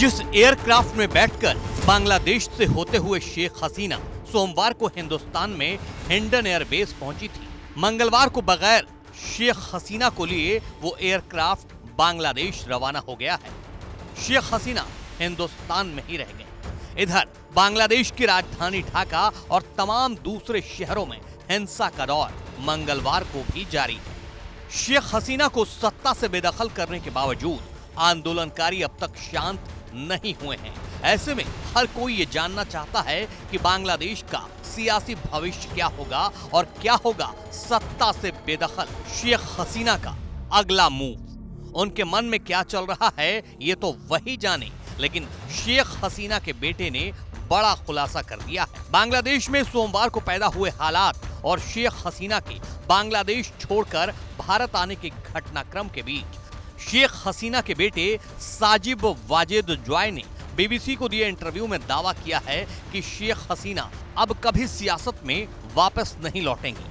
जिस एयरक्राफ्ट में बैठकर बांग्लादेश से होते हुए शेख हसीना सोमवार को हिंदुस्तान में हिंडन एयरबेस पहुंची थी, मंगलवार को बगैर शेख हसीना को लिए वो एयरक्राफ्ट बांग्लादेश रवाना हो गया है। शेख हसीना हिंदुस्तान में ही रह गए। इधर बांग्लादेश की राजधानी ढाका और तमाम दूसरे शहरों में हिंसा का दौर मंगलवार को भी जारी है। शेख हसीना को सत्ता से बेदखल करने के बावजूद आंदोलनकारी अब तक शांत नहीं हुए हैं। ऐसे में हर कोई ये जानना चाहता है कि बांग्लादेश का सियासी भविष्य क्या होगा और क्या होगा सत्ता से बेदखल शेख हसीना का अगला मूव। उनके मन में क्या चल रहा है ये तो वही जाने, लेकिन शेख हसीना के बेटे ने बड़ा खुलासा कर दिया है। बांग्लादेश में सोमवार को पैदा हुए हालात और शेख हसीना के बांग्लादेश छोड़कर भारत आने के घटनाक्रम के बीच शेख हसीना के बेटे साजिब वाजिद जॉय ने बीबीसी को दिए इंटरव्यू में दावा किया है कि शेख हसीना अब कभी सियासत में वापस नहीं लौटेंगी।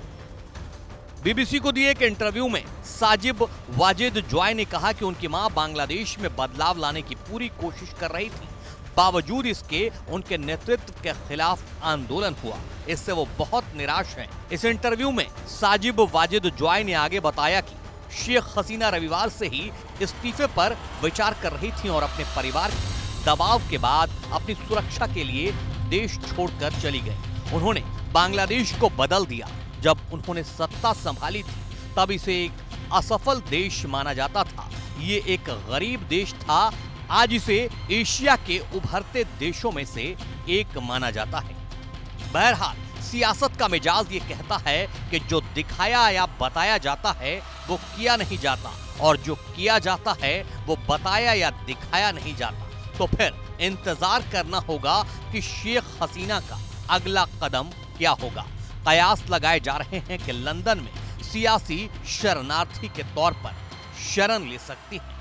बीबीसी को दिए एक इंटरव्यू में साजिब वाजिद जॉय ने कहा कि उनकी मां बांग्लादेश में बदलाव लाने की पूरी कोशिश कर रही थी, बावजूद इसके उनके नेतृत्व के खिलाफ आंदोलन हुआ। इससे वो बहुत निराश हैं। इस इंटरव्यू में साजिब वाजिद जॉय ने आगे बताया कि शेख हसीना रविवार से ही इस्तीफे पर विचार कर रही थी और अपने परिवार के दबाव के बाद अपनी सुरक्षा के लिए देश छोड़कर चली गई। उन्होंने बांग्लादेश को बदल दिया। जब उन्होंने सत्ता संभाली थी तब इसे एक असफल देश माना जाता था। ये एक गरीब देश था। आज इसे एशिया के उभरते देशों में से एक माना जाता है। बहरहाल सियासत का मिजाज ये कहता है कि जो दिखाया या बताया जाता है वो किया नहीं जाता, और जो किया जाता है वो बताया या दिखाया नहीं जाता। तो फिर इंतजार करना होगा कि शेख हसीना का अगला कदम क्या होगा। कयास लगाए जा रहे हैं कि लंदन में सियासी शरणार्थी के तौर पर शरण ले सकती है।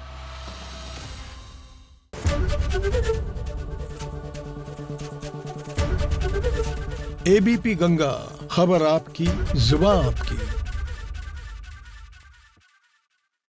एबीपी गंगा, खबर आपकी, जुबान आपकी।